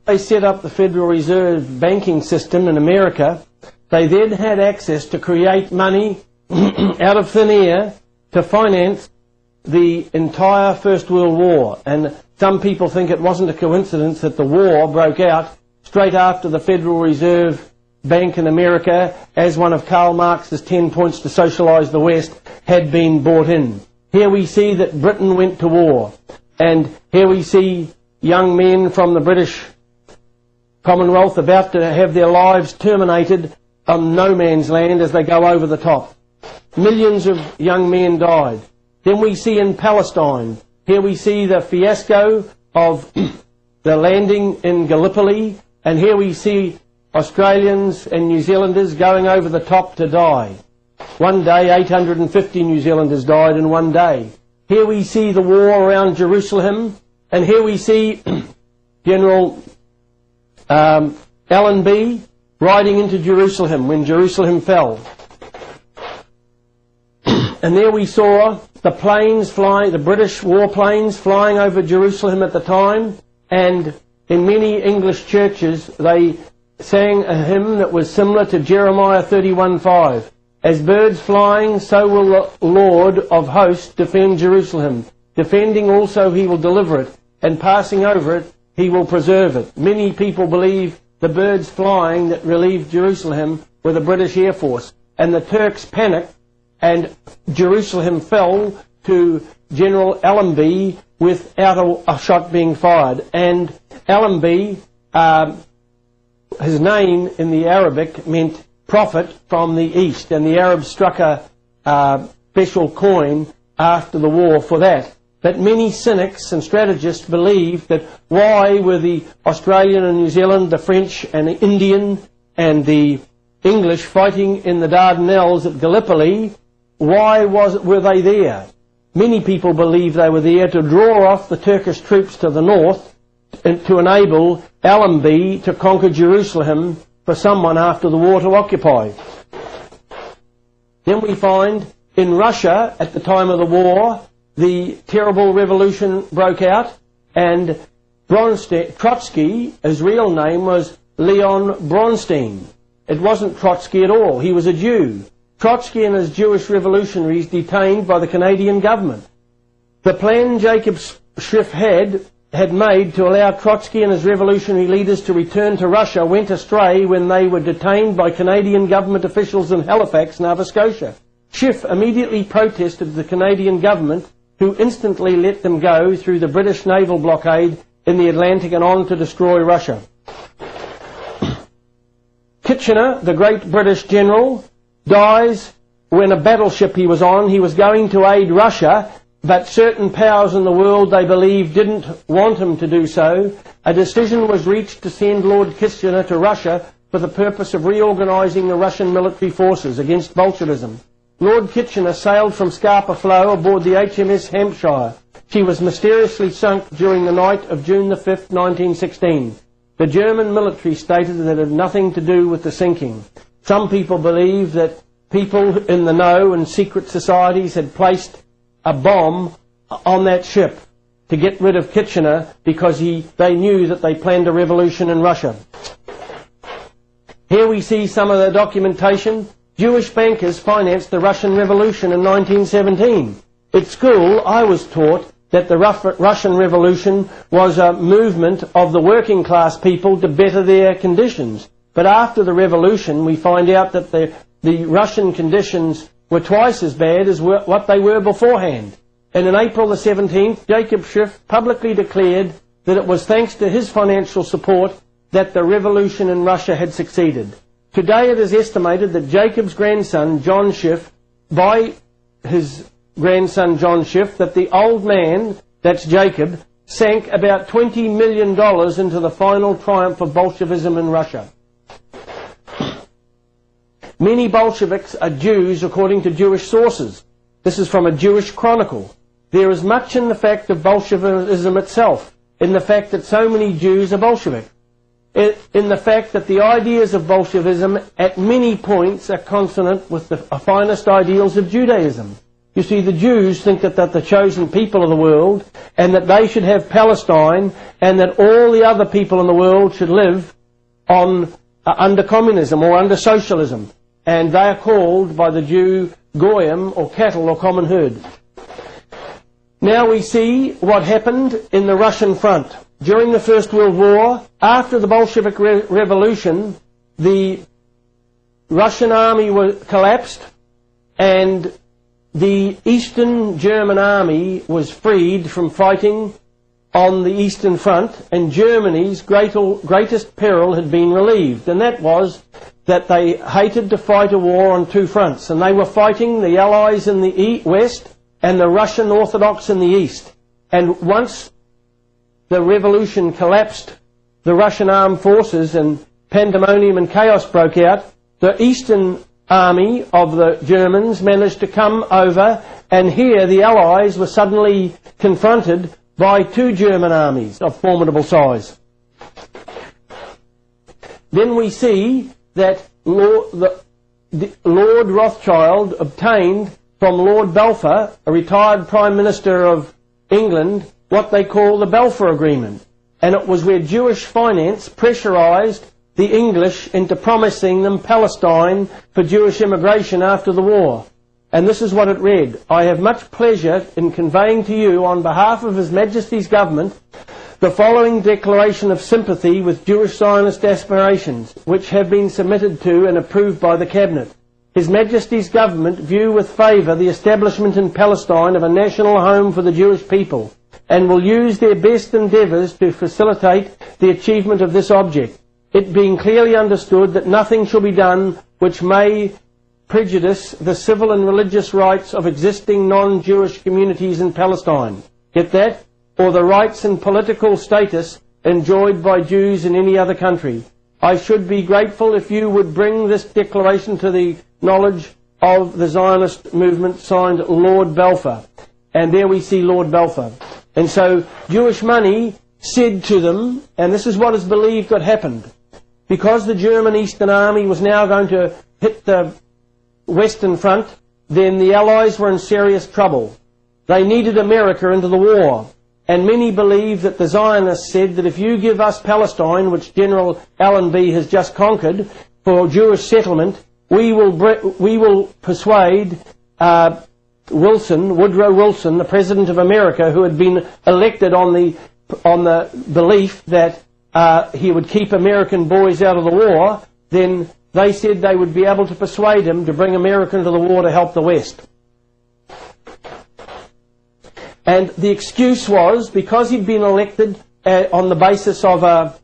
they set up the Federal Reserve banking system in America, they then had access to create money out of thin air to finance the entire First World War. And some people think it wasn't a coincidence that the war broke out straight after the Federal Reserve Bank in America, as one of Karl Marx's 10 points to socialise the West, had been brought in. Here we see that Britain went to war, and here we see young men from the British Commonwealth about to have their lives terminated on no man's land as they go over the top. Millions of young men died. Then we see in Palestine, here we see the fiasco of the landing in Gallipoli, and here we see Australians and New Zealanders going over the top to die. One day, 850 New Zealanders died in one day. Here we see the war around Jerusalem, and here we see General Allenby riding into Jerusalem when Jerusalem fell. And there we saw the planes flying, the British warplanes flying over Jerusalem at the time, and in many English churches they sang a hymn that was similar to Jeremiah 31:5. As birds flying, so will the Lord of hosts defend Jerusalem. Defending also he will deliver it, and passing over it he will preserve it. Many people believe the birds flying that relieved Jerusalem were the British Air Force, and the Turks panicked, and Jerusalem fell to General Allenby without a shot being fired. And Allenby, his name in the Arabic meant prophet from the east, and the Arabs struck a special coin after the war for that. But many cynics and strategists believe that why were the Australian and New Zealand, the French and the Indian and the English fighting in the Dardanelles at Gallipoli? Why were they there? Many people believe they were there to draw off the Turkish troops to the north and to enable Allenby to conquer Jerusalem for someone after the war to occupy. Then we find in Russia at the time of the war, the terrible revolution broke out, and Trotsky, his real name was Leon Bronstein. It wasn't Trotsky at all. He was a Jew. Trotsky and his Jewish revolutionaries detained by the Canadian government. The plan Jacob Schiff had made to allow Trotsky and his revolutionary leaders to return to Russia went astray when they were detained by Canadian government officials in Halifax, Nova Scotia. Schiff immediately protested the Canadian government, who instantly let them go through the British naval blockade in the Atlantic and on to destroy Russia. Kitchener, the great British general, dies when a battleship he was on. He was going to aid Russia, but certain powers in the world, they believe, didn't want him to do so. A decision was reached to send Lord Kitchener to Russia for the purpose of reorganising the Russian military forces against Bolshevism. Lord Kitchener sailed from Scapa Flow aboard the HMS Hampshire. She was mysteriously sunk during the night of June the 5th, 1916. The German military stated that it had nothing to do with the sinking. Some people believe that people in the know and secret societies had placed a bomb on that ship to get rid of Kitchener because they knew that they planned a revolution in Russia. Here we see some of the documentation. Jewish bankers financed the Russian Revolution in 1917. At school, I was taught that the Russian Revolution was a movement of the working class people to better their conditions. But after the revolution, we find out that the Russian conditions were twice as bad as what they were beforehand. And on April the 17th, Jacob Schiff publicly declared that it was thanks to his financial support that the revolution in Russia had succeeded. Today it is estimated that Jacob's grandson, John Schiff, by his grandson John Schiff, that the old man, that's Jacob, sank about $20 million into the final triumph of Bolshevism in Russia. Many Bolsheviks are Jews according to Jewish sources. This is from a Jewish chronicle. There is much in the fact of Bolshevism itself, in the fact that so many Jews are Bolshevik, in the fact that the ideas of Bolshevism at many points are consonant with the finest ideals of Judaism. You see, the Jews think that they're the chosen people of the world, and that they should have Palestine, and that all the other people in the world should live on under communism or under socialism. And they are called by the Jew goyim, or cattle, or common herd. Now we see what happened in the Russian front. During the First World War, after the Bolshevik Revolution, the Russian army collapsed, and the Eastern German army was freed from fighting on the Eastern Front, and Germany's greatest peril had been relieved, and that was that they hated to fight a war on two fronts, and they were fighting the Allies in the West and the Russian Orthodox in the East. And once the revolution collapsed, the Russian armed forces, and pandemonium and chaos broke out, the Eastern army of the Germans managed to come over, and here the Allies were suddenly confronted by two German armies of formidable size. Then we see that Lord Rothschild obtained from Lord Balfour, a retired Prime Minister of England, what they call the Balfour Agreement. And it was where Jewish finance pressurised the English into promising them Palestine for Jewish immigration after the war. And this is what it read: I have much pleasure in conveying to you, on behalf of His Majesty's government, the following declaration of sympathy with Jewish Zionist aspirations, which have been submitted to and approved by the Cabinet. His Majesty's government view with favour the establishment in Palestine of a national home for the Jewish people, and will use their best endeavours to facilitate the achievement of this object, it being clearly understood that nothing shall be done which may prejudice the civil and religious rights of existing non-Jewish communities in Palestine. Get that? Or the rights and political status enjoyed by Jews in any other country. I should be grateful if you would bring this declaration to the knowledge of the Zionist movement, signed Lord Balfour. And there we see Lord Balfour. And so Jewish money said to them, and this is what is believed that happened, because the German Eastern Army was now going to hit the Western Front, then the Allies were in serious trouble. They needed America into the war. And many believe that the Zionists said that if you give us Palestine, which General Allenby has just conquered, for Jewish settlement, we will persuade Woodrow Wilson, the President of America, who had been elected on the belief that he would keep American boys out of the war. Then they said they would be able to persuade him to bring America into the war to help the West. And the excuse was, because he'd been elected on the basis of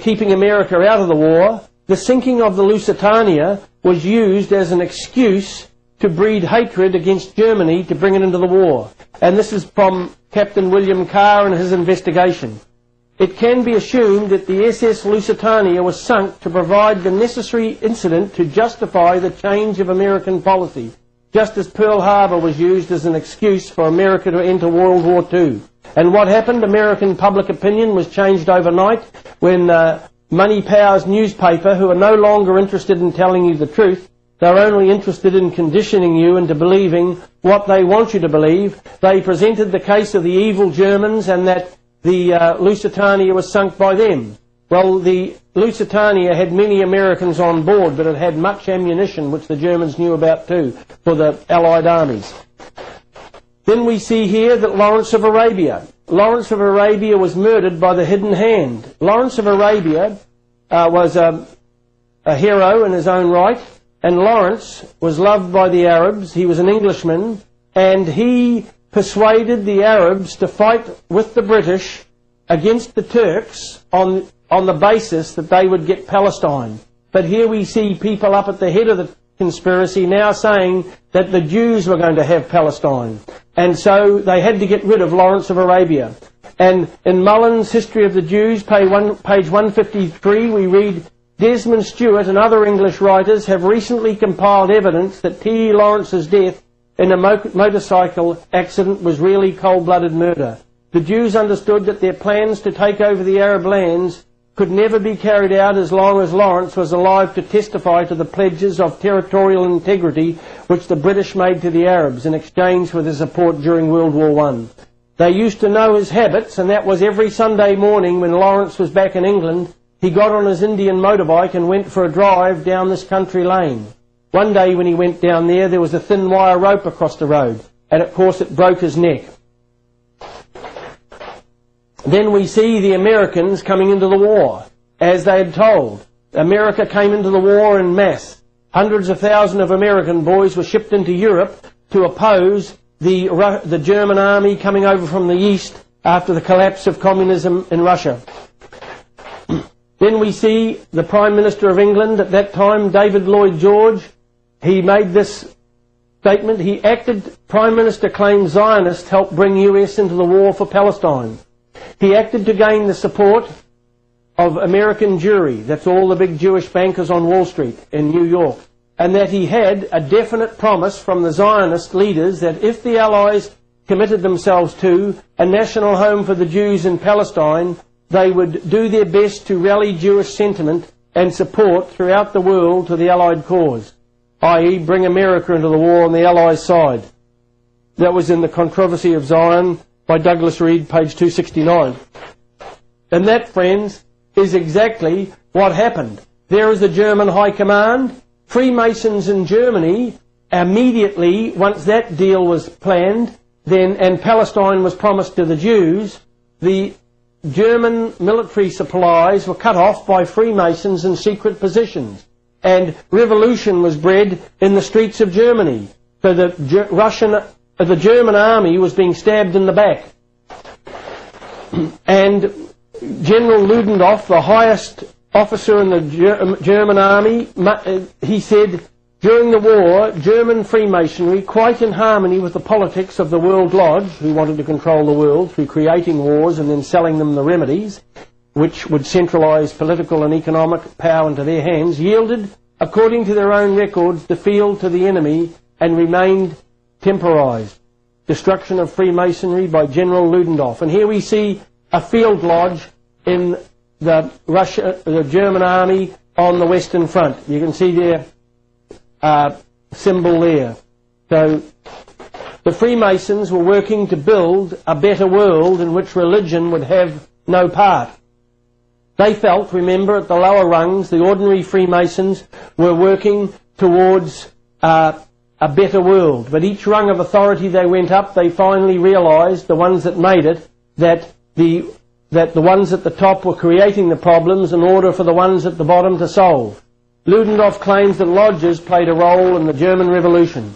keeping America out of the war, the sinking of the Lusitania was used as an excuse to breed hatred against Germany to bring it into the war. And this is from Captain William Carr and his investigation. It can be assumed that the SS Lusitania was sunk to provide the necessary incident to justify the change of American policy, just as Pearl Harbor was used as an excuse for America to enter World War II. And what happened? American public opinion was changed overnight when Money Powers newspaper, who are no longer interested in telling you the truth, they're only interested in conditioning you into believing what they want you to believe. They presented the case of the evil Germans and that the Lusitania was sunk by them. Well, the Lusitania had many Americans on board, but it had much ammunition, which the Germans knew about too, for the Allied armies. Then we see here that Lawrence of Arabia. Lawrence of Arabia was murdered by the hidden hand. Lawrence of Arabia was a hero in his own right, and Lawrence was loved by the Arabs. He was an Englishman, and he persuaded the Arabs to fight with the British against the Turks on the basis that they would get Palestine. But here we see people up at the head of the conspiracy now saying that the Jews were going to have Palestine. And so they had to get rid of Lawrence of Arabia. And in Mullen's History of the Jews, page 153, we read, Desmond Stewart and other English writers have recently compiled evidence that T. Lawrence's death in a motorcycle accident was really cold-blooded murder. The Jews understood that their plans to take over the Arab lands could never be carried out as long as Lawrence was alive to testify to the pledges of territorial integrity which the British made to the Arabs in exchange for their support during World War I. They used to know his habits, and that was every Sunday morning when Lawrence was back in England, he got on his Indian motorbike and went for a drive down this country lane. One day when he went down there was a thin wire rope across the road, and of course it broke his neck. Then we see the Americans coming into the war, as they had told. America came into the war en masse. Hundreds of thousands of American boys were shipped into Europe to oppose the German army coming over from the east after the collapse of communism in Russia. Then we see the Prime Minister of England at that time, David Lloyd George. He made this statement. He acted, Prime Minister claimed Zionists helped bring US into the war for Palestine. He acted to gain the support of American Jewry, that's all the big Jewish bankers on Wall Street in New York, and that he had a definite promise from the Zionist leaders that if the Allies committed themselves to a national home for the Jews in Palestine, they would do their best to rally Jewish sentiment and support throughout the world to the Allied cause, i.e. bring America into the war on the Allies' side. That was in The Controversy of Zion by Douglas Reed, page 269. And that, friends, is exactly what happened. There is the German High Command. Freemasons in Germany, immediately, once that deal was planned, and Palestine was promised to the Jews, the German military supplies were cut off by Freemasons in secret positions. And revolution was bred in the streets of Germany. So the German army was being stabbed in the back. And General Ludendorff, the highest officer in the German army, he said, during the war, German Freemasonry, quite in harmony with the politics of the World Lodge, who wanted to control the world through creating wars and then selling them the remedies, which would centralise political and economic power into their hands, yielded, according to their own records, the field to the enemy and remained temporised. Destruction of Freemasonry by General Ludendorff. And here we see a field lodge in the German army on the Western Front. You can see their symbol there. So the Freemasons were working to build a better world in which religion would have no part. They felt, remember, at the lower rungs, the ordinary Freemasons were working towards a better world. But each rung of authority they went up, they finally realised, the ones that made it, that the ones at the top were creating the problems in order for the ones at the bottom to solve. Ludendorff claims that lodges played a role in the German Revolution.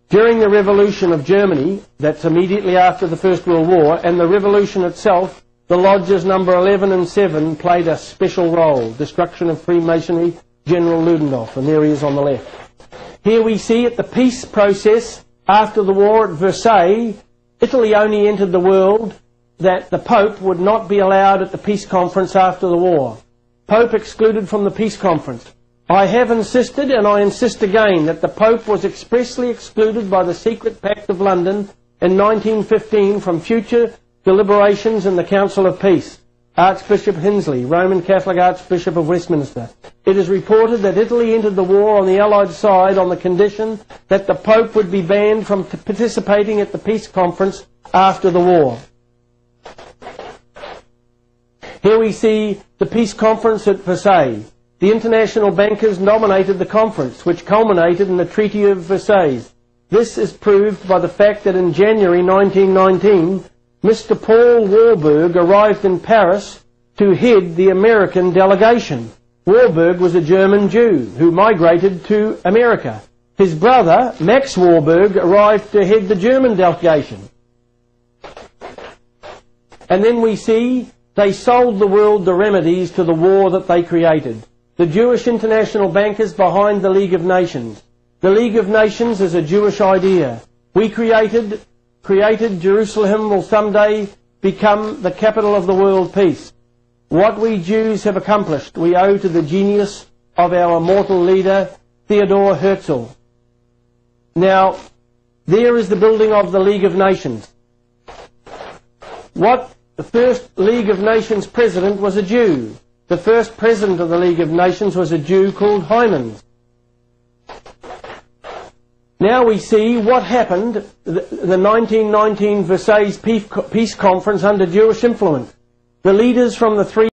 During the Revolution of Germany, that's immediately after the First World War, and the Revolution itself, the lodges number 11 and 7 played a special role. Destruction of Freemasonry, General Ludendorff, and there he is on the left. Here we see at the peace process after the war at Versailles, Italy only entered the world that the Pope would not be allowed at the peace conference after the war. Pope excluded from the peace conference. I have insisted, and I insist again, that the Pope was expressly excluded by the Secret Pact of London in 1915 from future deliberations in the Council of Peace. Archbishop Hensley, Roman Catholic Archbishop of Westminster. It is reported that Italy entered the war on the Allied side on the condition that the Pope would be banned from participating at the peace conference after the war. Here we see the peace conference at Versailles. The international bankers nominated the conference, which culminated in the Treaty of Versailles. This is proved by the fact that in January 1919, Mr. Paul Warburg arrived in Paris to head the American delegation. Warburg was a German Jew who migrated to America. His brother, Max Warburg, arrived to head the German delegation. And then we see they sold the world the remedies to the war that they created. The Jewish international bankers behind the League of Nations. The League of Nations is a Jewish idea. We created Jerusalem will someday become the capital of the world peace. What we Jews have accomplished we owe to the genius of our immortal leader, Theodor Herzl. Now, there is the building of the League of Nations. The first League of Nations president was a Jew. The first president of the League of Nations was a Jew called Hymens. Now we see what happened, the 1919 Versailles Peace Conference under Jewish influence. The leaders from the three